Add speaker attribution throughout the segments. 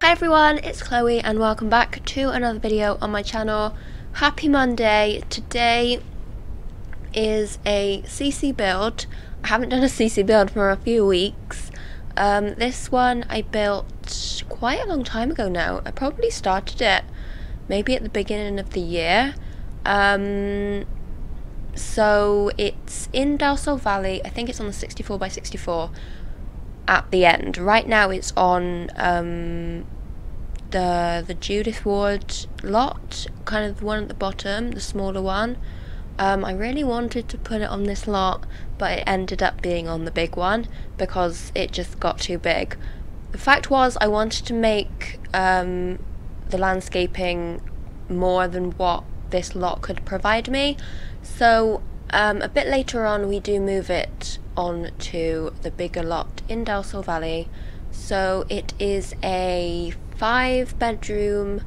Speaker 1: Hi everyone, it's Chloe and welcome back to another video on my channel. Happy Monday. Today is a CC build. I haven't done a CC build for a few weeks. This one I built quite a long time ago now. I probably started it maybe at the beginning of the year. So it's in Dalsall Valley. I think it's on the 64x64 at the end. Right now it's on the Judith Ward lot, kind of the one at the bottom, the smaller one. I really wanted to put it on this lot, but it ended up being on the big one because it just got too big. The fact was I wanted to make the landscaping more than what this lot could provide me, so a bit later on we do move it on to the bigger lot in Dalsall Valley. So it is a 5-bedroom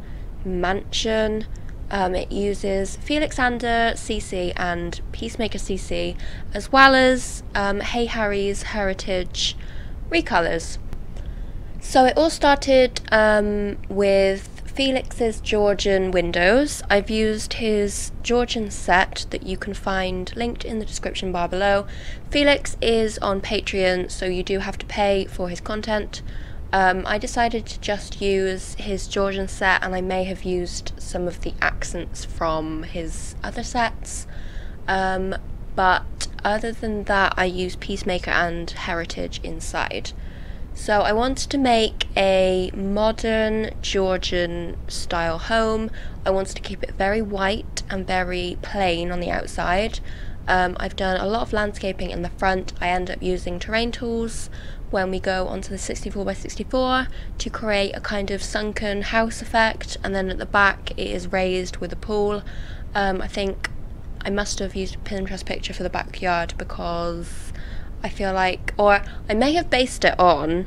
Speaker 1: mansion. It uses Felixander CC and Peacemaker CC, as well as Hey Harry's Heritage recolors. So it all started with Felix's Georgian windows. I've used his Georgian set that you can find linked in the description bar below. Felix is on Patreon, so you do have to pay for his content. I decided to just use his Georgian set, and I may have used some of the accents from his other sets. But other than that, I used Peacemaker and Heritage inside. So I wanted to make a modern Georgian style home. I wanted to keep it very white and very plain on the outside. I've done a lot of landscaping in the front. I end up using terrain tools when we go onto the 64x64 to create a kind of sunken house effect, and then at the back it is raised with a pool. I think I must have used a Pinterest picture for the backyard because I feel like, or I may have based it on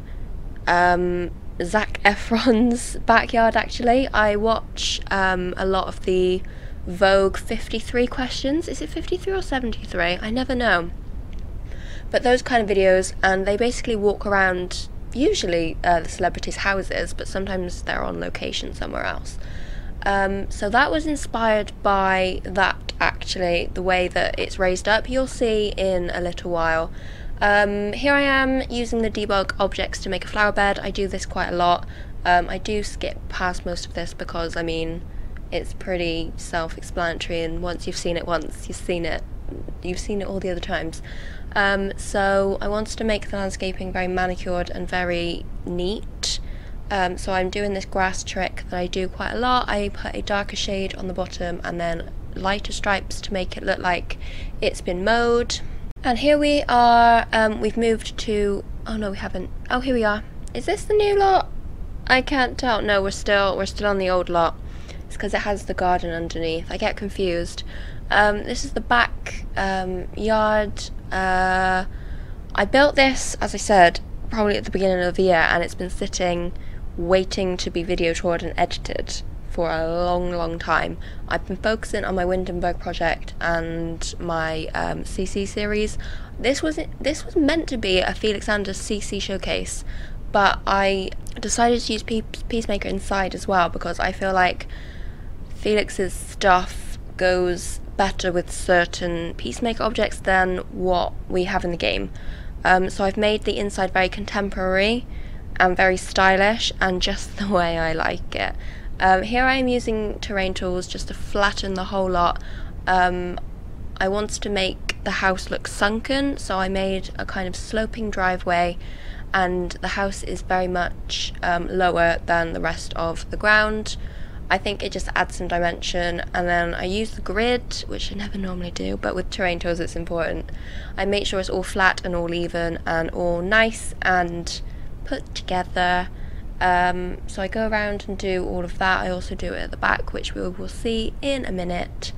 Speaker 1: Zac Efron's backyard actually. I watch a lot of the Vogue 53 questions. Is it 53 or 73? I never know. But those kind of videos, and they basically walk around usually the celebrities' houses, but sometimes they're on location somewhere else. So that was inspired by that actually, the way that it's raised up. You'll see in a little while. Here I am using the debug objects to make a flower bed. I do this quite a lot. I do skip past most of this because, I mean, it's pretty self-explanatory, and once you've seen it once, you've seen it all the other times. So I wanted to make the landscaping very manicured and very neat. So I'm doing this grass trick that I do quite a lot. I put a darker shade on the bottom and then lighter stripes to make it look like it's been mowed. And here we are. We've moved to, oh no we haven't, oh here we are. Is this the new lot? I can't tell. No, we're still on the old lot. It's because it has the garden underneath. I get confused. This is the back yard. I built this, as I said, probably at the beginning of the year, and it's been sitting waiting to be video toured and edited for a long time. I've been focusing on my Windenburg project and my CC series. This was meant to be a Felixander CC showcase, but I decided to use Peacemaker inside as well because I feel like Felix's stuff goes better with certain Peacemaker objects than what we have in the game. So I've made the inside very contemporary and very stylish and just the way I like it. Here I am using terrain tools just to flatten the whole lot. I wanted to make the house look sunken, so I made a kind of sloping driveway, and the house is very much lower than the rest of the ground. I think it just adds some dimension, and then I use the grid, which I never normally do, but with terrain tools it's important. I make sure it's all flat and all even and all nice and put together. So I go around and do all of that. I also do it at the back, which we will see in a minute.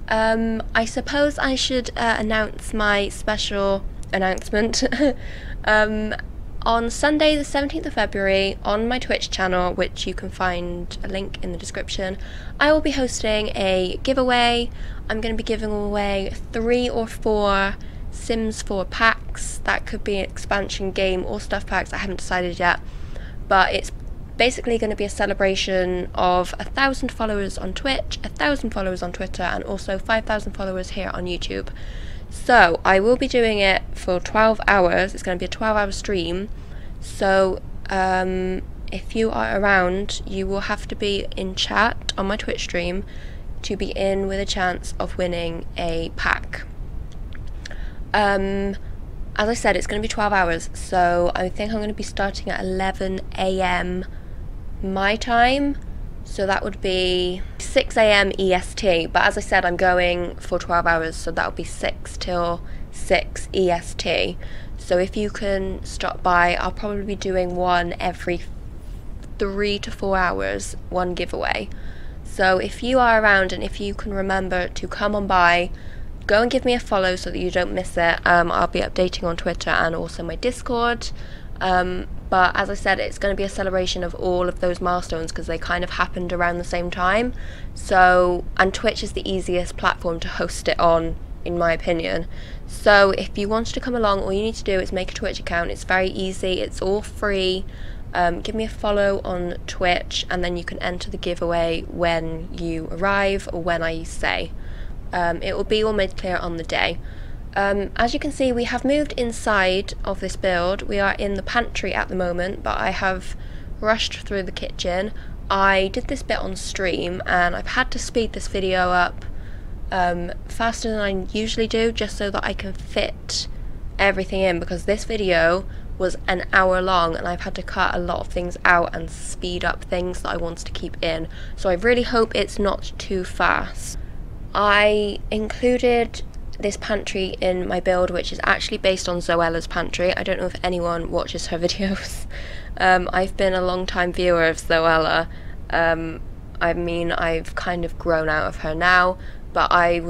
Speaker 1: I suppose I should announce my special announcement. On Sunday the 17th of February on my Twitch channel, which you can find a link in the description, I will be hosting a giveaway. I'm going to be giving away 3 or 4 Sims 4 packs. That could be an expansion game or stuff packs, I haven't decided yet, but it's basically going to be a celebration of 1,000 followers on Twitch, 1,000 followers on Twitter, and also 5,000 followers here on YouTube. So I will be doing it for 12 hours. It's going to be a 12-hour stream. So if you are around, you will have to be in chat on my Twitch stream to be in with a chance of winning a pack. As I said, it's going to be 12 hours, so I think I'm going to be starting at 11 AM my time, so that would be 6 AM EST, but as I said, I'm going for 12 hours, so that would be 6 till 6 EST. So if you can stop by, I'll probably be doing one every 3 to 4 hours, one giveaway. So if you are around and if you can remember to come on by, go and give me a follow so that you don't miss it. I'll be updating on Twitter and also my Discord. But as I said, it's going to be a celebration of all of those milestones because they kind of happened around the same time. So, and Twitch is the easiest platform to host it on, in my opinion. So if you want to come along, all you need to do is make a Twitch account. It's very easy, it's all free. Give me a follow on Twitch and then you can enter the giveaway when you arrive or when I say. It will be all made clear on the day. As you can see, we have moved inside of this build. We are in the pantry at the moment, but I have rushed through the kitchen. I did this bit on stream and I've had to speed this video up faster than I usually do just so that I can fit everything in, because this video was an hour long and I've had to cut a lot of things out and speed up things that I wanted to keep in. So I really hope it's not too fast. I included this pantry in my build, which is actually based on Zoella's pantry. I don't know if anyone watches her videos. I've been a long time viewer of Zoella. I mean, I've kind of grown out of her now, but I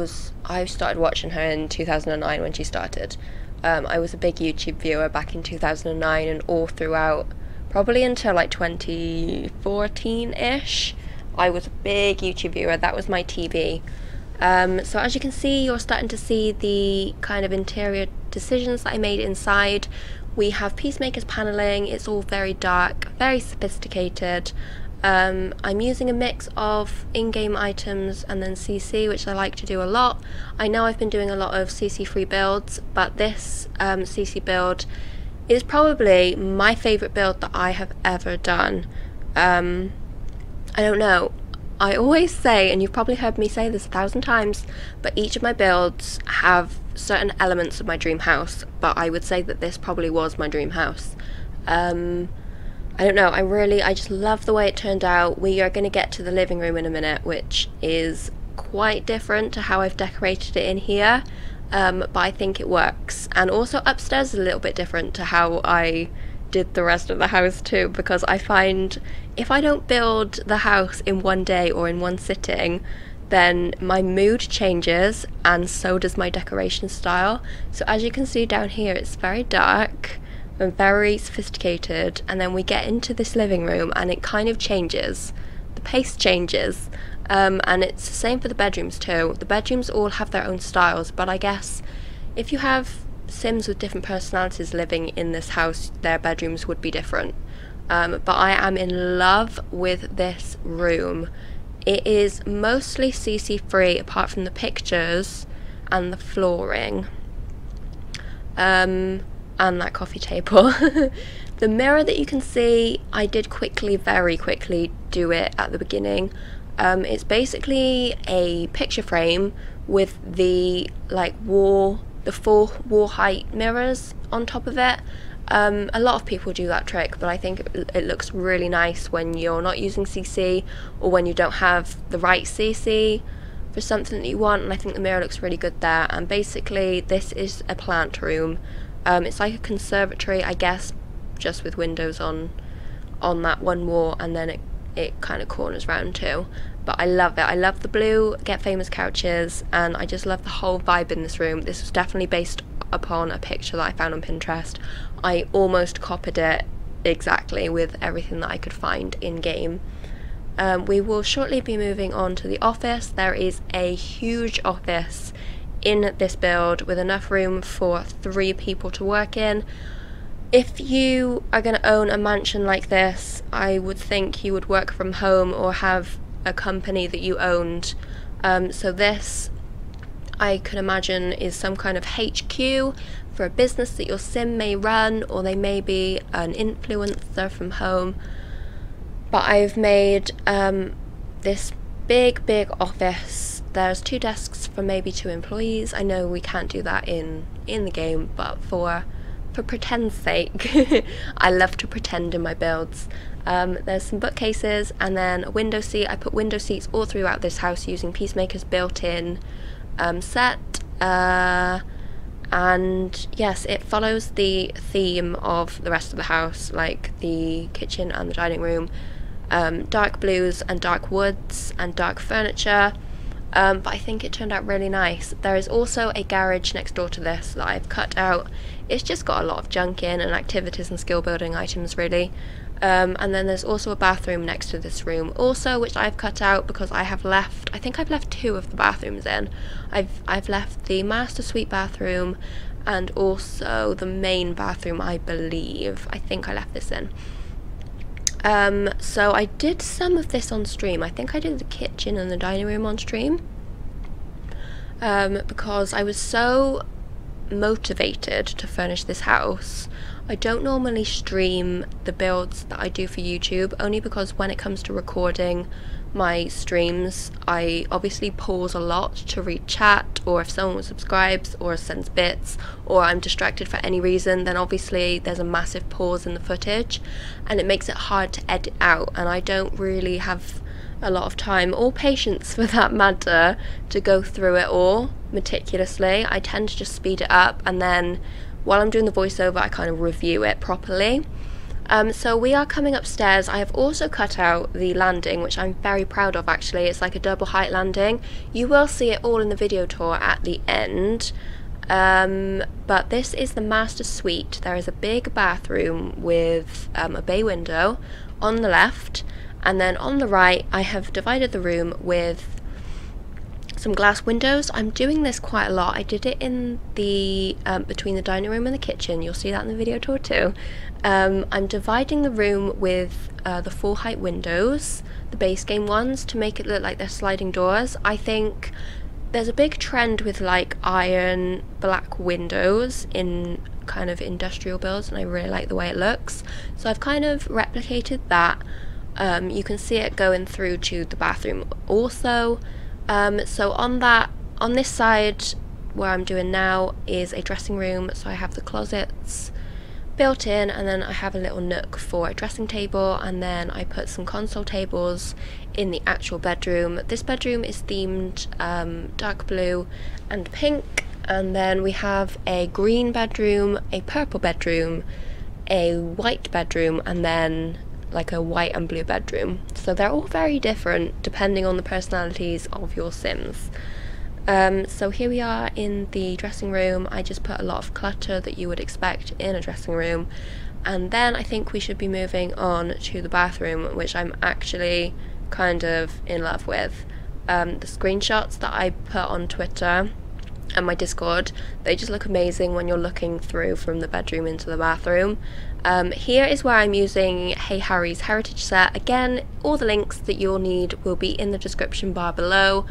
Speaker 1: started watching her in 2009 when she started. I was a big YouTube viewer back in 2009 and all throughout, probably until like 2014-ish. I was a big YouTube viewer. That was my TV. So as you can see, you're starting to see the kind of interior decisions that I made inside. We have Peacemaker's paneling. It's all very dark, very sophisticated. I'm using a mix of in-game items and then CC, which I like to do a lot. I know I've been doing a lot of CC free builds, but this CC build is probably my favourite build that I have ever done. I don't know. I always say, and you've probably heard me say this 1,000 times, but each of my builds have certain elements of my dream house, but I would say that this probably was my dream house. I don't know, I just love the way it turned out. We are going to get to the living room in a minute, which is quite different to how I've decorated it in here, but I think it works. And also upstairs is a little bit different to how I did the rest of the house too, because I find if I don't build the house in one day or in one sitting, then my mood changes and so does my decoration style. So as you can see down here, it's very dark and very sophisticated, and then we get into this living room and it kind of changes. The pace changes, and it's the same for the bedrooms too. The bedrooms all have their own styles, but I guess if you have Sims with different personalities living in this house, their bedrooms would be different. But I am in love with this room. It is mostly CC free apart from the pictures and the flooring. And that coffee table. The mirror that you can see, I did very quickly do it at the beginning. It's basically a picture frame with the the 4 wall height mirrors on top of it. A lot of people do that trick, but I think it looks really nice when you're not using CC or when you don't have the right CC for something that you want, and I think the mirror looks really good there. And basically this is a plant room. It's like a conservatory, I guess, just with windows on that one wall, and then it kind of corners round too. But I love it. I love the blue Get Famous couches, and I just love the whole vibe in this room. This was definitely based upon a picture that I found on Pinterest. I almost copied it exactly with everything that I could find in game. We will shortly be moving on to the office. There is a huge office in this build with enough room for 3 people to work in. If you are going to own a mansion like this, I would think you would work from home or have a company that you owned. So this, I could imagine, is some kind of HQ for a business that your sim may run, or they may be an influencer from home. But I've made this big office. There's 2 desks for maybe 2 employees. I know we can't do that in the game, but for pretend's sake, I love to pretend in my builds. There's some bookcases and then a window seat. I put window seats all throughout this house using Peacemaker's built-in set. And yes, it follows the theme of the rest of the house, like the kitchen and the dining room. Dark blues and dark woods and dark furniture, but I think it turned out really nice. There is also a garage next door to this that I've cut out. It's just got a lot of junk in and activities and skill building items really. And then there's also a bathroom next to this room also, which I've cut out because I think I've left 2 of the bathrooms in. I've left the master suite bathroom and also the main bathroom, I believe. I think I left this in. So I did some of this on stream. I think I did the kitchen and the dining room on stream, because I was so motivated to furnish this house. I don't normally stream the builds that I do for YouTube, only because when it comes to recording my streams, I obviously pause a lot to read chat, or if someone subscribes or sends bits, or I'm distracted for any reason, then obviously there's a massive pause in the footage and it makes it hard to edit out, and I don't really have a lot of time or patience for that matter to go through it all meticulously. I tend to just speed it up, and then while I'm doing the voiceover I kind of review it properly. So we are coming upstairs. I have also cut out the landing, which I'm very proud of actually. It's like a double height landing. You will see it all in the video tour at the end. But this is the master suite. There is a big bathroom with a bay window on the left, and then on the right I have divided the room with some glass windows. I'm doing this quite a lot. I did it in the between the dining room and the kitchen. You'll see that in the video tour too. I'm dividing the room with the full height windows, the base game ones, to make it look like they're sliding doors. I think there's a big trend with like iron black windows in kind of industrial builds, and I really like the way it looks. So I've kind of replicated that. You can see it going through to the bathroom also. So on this side where I'm doing now is a dressing room, so I have the closets built in, and then I have a little nook for a dressing table, and then I put some console tables in the actual bedroom. This bedroom is themed dark blue and pink, and then we have a green bedroom, a purple bedroom, a white bedroom, and then like a white and blue bedroom. So they're all very different depending on the personalities of your Sims. So here we are in the dressing room. I just put a lot of clutter that you would expect in a dressing room, and then I think we should be moving on to the bathroom, which I'm actually kind of in love with. The screenshots that I put on Twitter and my Discord, they just look amazing when you're looking through from the bedroom into the bathroom. Here is where I'm using Hey Harry's heritage set. Again, all the links that you'll need will be in the description bar below.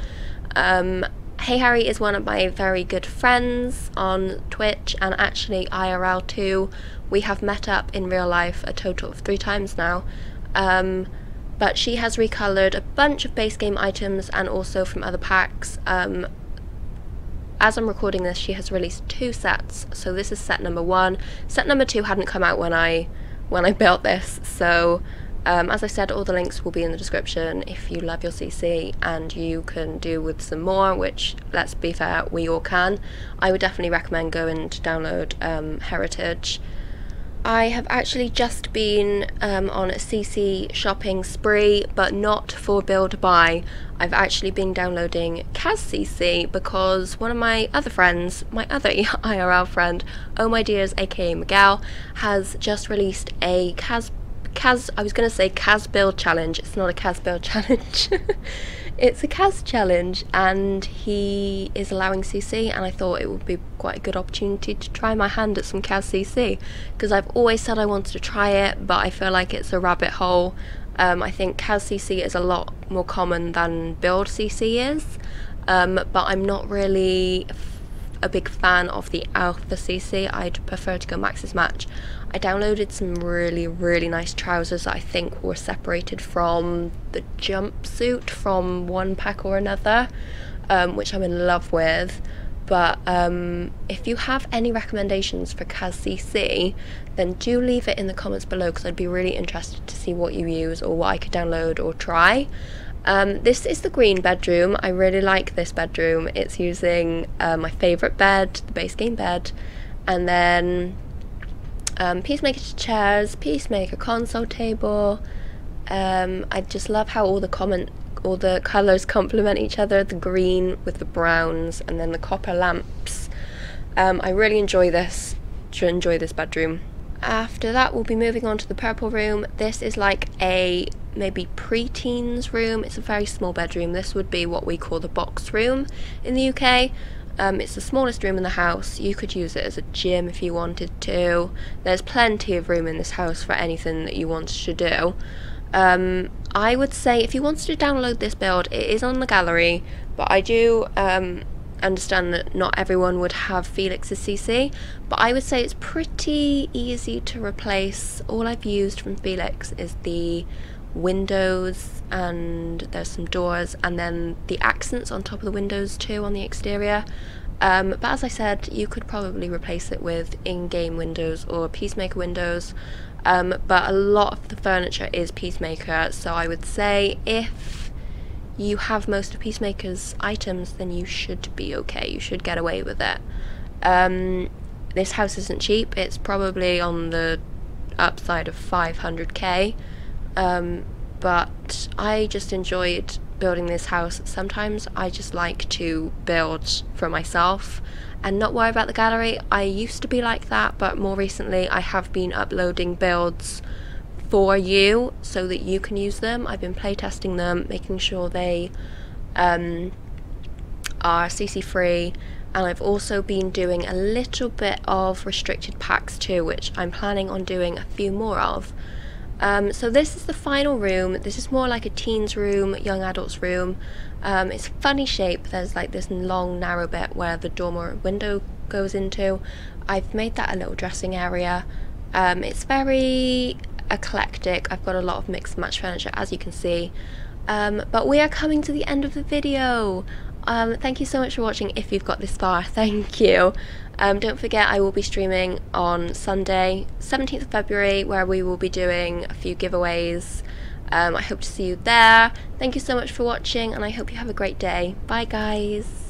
Speaker 1: Hey Harry is one of my very good friends on Twitch, and actually IRL too. We have met up in real life a total of 3 times now. But she has recolored a bunch of base game items and also from other packs. As I'm recording this, she has released 2 sets, so this is set number 1. Set number 2 hadn't come out when I built this, so as I said, all the links will be in the description if you love your CC and you can do with some more, which, let's be fair, we all can. I would definitely recommend going to download Heritage. I have actually just been on a CC shopping spree, but not for build buy. I've actually been downloading Kaz CC because one of my other friends, my other IRL friend, Oh My Dears aka Miguel, has just released a I was going to say Kaz build challenge. It's not a Kaz build challenge. it's a Kaz challenge and he is allowing CC, and I thought it would be quite a good opportunity to try my hand at some Kaz CC, because I've always said I wanted to try it, but I feel like it's a rabbit hole. I think Kaz CC is a lot more common than build CC is, but I'm not really a big fan of the alpha CC. I'd prefer to go Max's Match. I downloaded some really nice trousers that I think were separated from the jumpsuit from one pack or another, which I'm in love with. But if you have any recommendations for Kaz CC, then do leave it in the comments below, because I'd be really interested to see what you use or what I could download or try. This is the green bedroom. I really like this bedroom. It's using my favourite bed, the base game bed, and then Peacemaker chairs, Peacemaker console table. I just love how all the colours complement each other, the green with the browns and then the copper lamps. I really enjoy this bedroom. After that, we'll be moving on to the purple room. This is like a maybe pre-teens room. It's a very small bedroom. This would be what we call the box room in the UK. It's the smallest room in the house. You could use it as a gym if you wanted to. There's plenty of room in this house for anything that you wanted to do. I would say if you wanted to download this build, it is on the gallery, but I do understand that not everyone would have Felix's CC, but I would say it's pretty easy to replace. All I've used from Felix is the windows, and there's some doors, and then the accents on top of the windows too on the exterior. But as I said, you could probably replace it with in-game windows or Peacemaker windows, but a lot of the furniture is Peacemaker, so I would say if you have most of Peacemaker's items, then you should be okay. You should get away with it. This house isn't cheap. It's probably on the upside of 500k, but I just enjoyed building this house. Sometimes I just like to build for myself and not worry about the gallery. I used to be like that, but more recently I have been uploading builds for you so that you can use them. I've been playtesting them, making sure they are CC free, and I've also been doing a little bit of restricted packs too, which I'm planning on doing a few more of. So this is the final room. This is more like a teens room, young adults room. It's a funny shape. There's like this long narrow bit where the dormer window goes into. I've made that a little dressing area. It's very eclectic. I've got a lot of mixed match furniture, as you can see. But we are coming to the end of the video. Thank you so much for watching. If you've got this far, thank you. Don't forget, I will be streaming on Sunday 17th of February, where we will be doing a few giveaways. I hope to see you there. Thank you so much for watching, and I hope you have a great day. Bye guys.